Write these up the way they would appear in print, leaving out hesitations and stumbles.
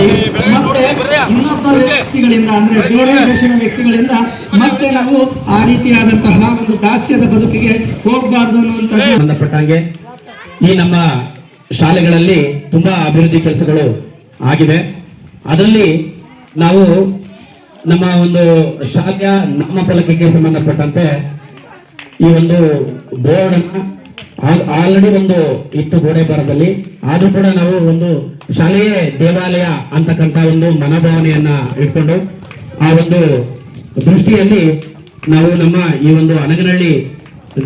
ಮಾಡಿ ಮತ್ತೆ ಇನ್ನೊಬ್ಬ ವ್ಯಕ್ತಿಗಳಿಂದ ಅಂದ್ರೆ ಬೇರೆ ದೇಶದ ವ್ಯಕ್ತಿಗಳಿಂದ ಮತ್ತೆ ನಾವು ಆ ರೀತಿಯಾದಂತಹ ಒಂದು ದಾಸ್ಯದ ಬದುಕಿಗೆ ಹೋಗಬಾರ್ದು ಅನ್ನುವಂಥದ್ದು ಸಂಬಂಧಪಟ್ಟಂಗೆ ಈ ನಮ್ಮ ಶಾಲೆಗಳಲ್ಲಿ ತುಂಬಾ ಅಭಿವೃದ್ಧಿ ಕೆಲಸಗಳು ಆಗಿದೆ. ಅದರಲ್ಲಿ ನಾವು ನಮ್ಮ ಒಂದು ಶಾಲೆಯ ನಾಮಫಲಕಕ್ಕೆ ಸಂಬಂಧಪಟ್ಟಂತೆ ಈ ಒಂದು ಬೋರ್ಡ್ ಅನ್ನ ಆಲ್ರೆಡಿ ಒಂದು ಇತ್ತು ಗೋಡೆ ಬರದಲ್ಲಿ, ಆದ್ರೂ ಕೂಡ ನಾವು ಒಂದು ಶಾಲೆಯೇ ದೇವಾಲಯ ಅಂತಕ್ಕಂಥ ಒಂದು ಮನೋಭಾವನೆಯನ್ನ ಇಟ್ಕೊಂಡು ಆ ಒಂದು ದೃಷ್ಟಿಯಲ್ಲಿ ನಾವು ನಮ್ಮ ಈ ಒಂದು ಅನಗನಹಳ್ಳಿ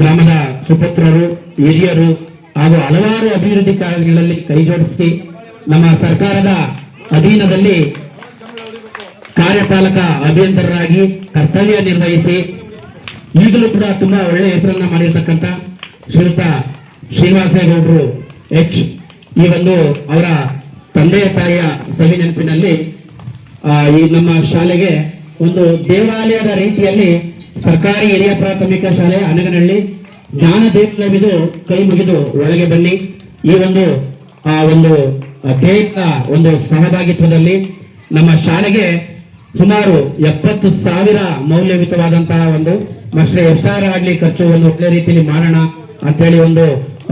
ಗ್ರಾಮದ ಸುಪುತ್ರರು, ಹಿರಿಯರು ಹಾಗೂ ಹಲವಾರು ಅಭಿವೃದ್ಧಿ ಕಾರ್ಯಗಳಲ್ಲಿ ಕೈ ಜೋಡಿಸಿ ನಮ್ಮ ಸರ್ಕಾರದ ಅಧೀನದಲ್ಲಿ ಕಾರ್ಯಪಾಲಕ ಅಭಿಯಂತರರಾಗಿ ಕರ್ತವ್ಯ ನಿರ್ವಹಿಸಿ ಈಗಲೂ ಕೂಡ ತುಂಬಾ ಒಳ್ಳೆಯ ಹೆಸರನ್ನ ಮಾಡಿರ್ತಕ್ಕಂಥ ಶ್ರೀಯುತ ಶ್ರೀನಿವಾಸೇಗೌಡರು ಎಚ್ ಈ ಒಂದು ಅವರ ತಂದೆಯ ತಾಯಿಯ ಸವಿ ನೆನಪಿನಲ್ಲಿ ಈ ನಮ್ಮ ಶಾಲೆಗೆ ಒಂದು ದೇವಾಲಯದ ರೀತಿಯಲ್ಲಿ ಸರ್ಕಾರಿ ಹಿರಿಯ ಪ್ರಾಥಮಿಕ ಶಾಲೆ ಅನಗನಹಳ್ಳಿ ಜ್ಞಾನ ದೇಗುಲವಿದು ಕೈ ಮುಗಿದು ಒಳಗೆ ಬನ್ನಿ. ಈ ಒಂದು ಒಂದು ಧ್ಯೇಯದ ಒಂದು ಸಹಭಾಗಿತ್ವದಲ್ಲಿ ನಮ್ಮ ಶಾಲೆಗೆ ಸುಮಾರು 70,000 ಮೌಲ್ಯಯುತವಾದಂತಹ ಒಂದು ಮಸ್ಟರ್ ಎಷ್ಟಾರ ಆಗ್ಲಿ ಖರ್ಚು ಒಂದು ಒಳ್ಳೆ ರೀತಿಯಲ್ಲಿ ಮಾಡೋಣ ಅಂತೇಳಿ ಒಂದು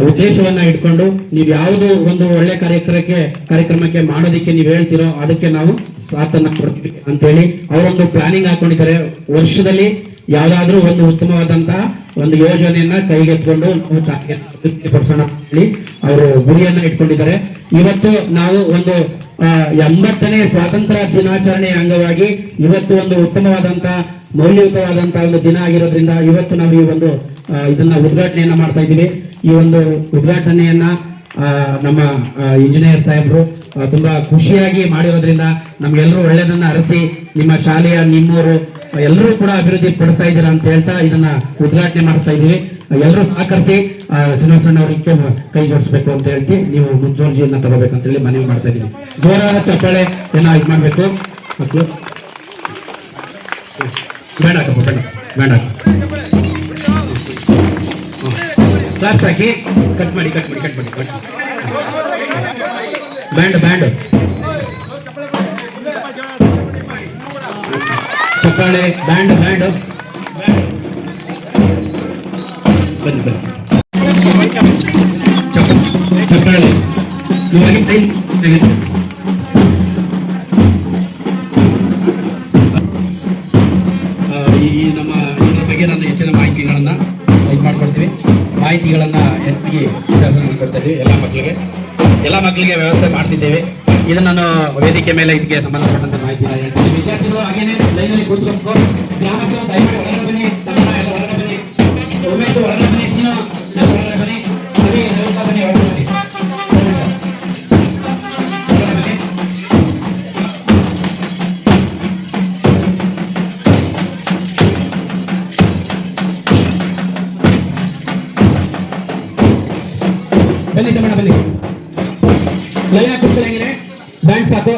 ಉದ್ದೇಶವನ್ನ ಇಟ್ಕೊಂಡು ನೀವು ಯಾವುದು ಒಂದು ಒಳ್ಳೆ ಕಾರ್ಯಕ್ರಮಕ್ಕೆ ಮಾಡೋದಿಕ್ಕೆ ನೀವು ಹೇಳ್ತಿರೋ ಅದಕ್ಕೆ ನಾವು ಸಾಥನ್ನ ಕೊಡ್ತೀವಿ ಅಂತೇಳಿ ಅವರೊಂದು ಪ್ಲಾನಿಂಗ್ ಹಾಕೊಂಡಿದ್ದಾರೆ. ವರ್ಷದಲ್ಲಿ ಯಾವ್ದಾದ್ರೂ ಒಂದು ಉತ್ತಮವಾದಂತಹ ಒಂದು ಯೋಜನೆಯನ್ನ ಕೈಗೆತ್ಕೊಂಡು ಪಡಿಸೋಣ ಹೇಳಿ ಅವರು ಗುರಿಯನ್ನ ಇಟ್ಕೊಂಡಿದ್ದಾರೆ. ಇವತ್ತು ನಾವು ಒಂದು 80ನೇ ಸ್ವಾತಂತ್ರ್ಯ ದಿನಾಚರಣೆಯ ಅಂಗವಾಗಿ ಇವತ್ತು ಒಂದು ಉತ್ತಮವಾದಂತಹ ಮೌಲ್ಯಯುತವಾದಂತಹ ಒಂದು ದಿನ ಆಗಿರೋದ್ರಿಂದ ಇವತ್ತು ನಾವು ಈ ಒಂದು ಇದನ್ನ ಉದ್ಘಾಟನೆಯನ್ನ ಮಾಡ್ತಾ ಇದ್ದೀವಿ. ಈ ಒಂದು ಉದ್ಘಾಟನೆಯನ್ನ ನಮ್ಮ ಇಂಜಿನಿಯರ್ ಸಾಹೇಬರು ತುಂಬಾ ಖುಷಿಯಾಗಿ ಮಾಡಿರೋದ್ರಿಂದ ನಮ್ಗೆಲ್ಲರೂ ಒಳ್ಳೆದನ್ನ ಅರಸಿ ನಿಮ್ಮ ಶಾಲೆಯ ನಿಮ್ಮೂರು ಎಲ್ಲರೂ ಕೂಡ ಅಭಿವೃದ್ಧಿ ಪಡಿಸ್ತಾ ಇದ್ದೀರಾ ಅಂತ ಹೇಳ್ತಾ ಇದನ್ನ ಉದ್ಘಾಟನೆ ಮಾಡಿಸ್ತಾ ಇದ್ದೀವಿ. ಎಲ್ಲರೂ ಸಹಕರಿಸಿ ಶ್ರೀನಿವಾಸಣ್ಣ ಅವರಿಗೆ ಕೈ ಜೋಡಿಸ್ಬೇಕು ಅಂತ ಹೇಳ್ತಿ ನೀವು ಮುಂಚೂರ್ಜಿಯನ್ನ ತಗೋಬೇಕಂತ ಹೇಳಿ ಮನವಿ ಮಾಡ್ತಾ ಇದ್ದೀನಿ. ಜೋರಾದ ಚಪ್ಪಾಳೆ ಏನೋ ಇದು ಮಾಡ್ಬೇಕು ಮಕ್ಕಳು. ಬೇಡ ಬೇಡ ಕ್ಲಾಸ್ ಹಾಕಿ ಕಟ್ ಮಾಡಿ ಬ್ಯಾಂಡ್ ಚಪ್ಪಾಳೆ ಬ್ಯಾಂಡ್ ಬನ್ನಿ ಚಪ್ಪಾಳೆ ಇವಾಗ ಟೈಮ್ ತೆಗೆದು ಈ ನಮ್ಮ ಇದರ ಬಗ್ಗೆ ನಾನು ಹೆಚ್ಚಿನ ಮಾಹಿತಿಗಳನ್ನ ಇದು ಮಾಡ್ಕೊಡ್ತೀವಿ. ಮಾಹಿತಿಗಳನ್ನ ಹೆಚ್ಚಿಗೆ ಕೊಡ್ತೀವಿ ಎಲ್ಲ ಮಕ್ಕಳಿಗೆ ವ್ಯವಸ್ಥೆ ಮಾಡ್ತಿದ್ದೇವೆ. ಇದನ್ನ ನಾನು ವೇದಿಕೆ ಮೇಲೆ ಇದಕ್ಕೆ ಸಂಬಂಧಪಟ್ಟಂತ ಮಾಹಿತಿ ಹೇಳ್ತೀನಿ. ವಿದ್ಯಾರ್ಥಿಗಳು ಹಾಗೇನೆ ಲೈನಲ್ಲಿ ಕೂತ್ಕೊಂಡು ಗ್ರಾಮಕ್ಕೆ ದಯಮಾಡಿ ಹೊರಗಡೆ ಬನ್ನಿ, ಹೊರಗಡೆ ಬನ್ನಿ, ಒಮ್ಮೆಂಟು ಹೊರಗಡೆ ಬನ್ನಿ, ಹೊರಗಡೆ ಬನ್ನಿ, ಬನ್ನಿ ಬನ್ನಿ ಬನ್ನಿ ಲೈನ್ ಹಾಕಿ ಬ್ಯಾಂಡ್ ಸಾಕು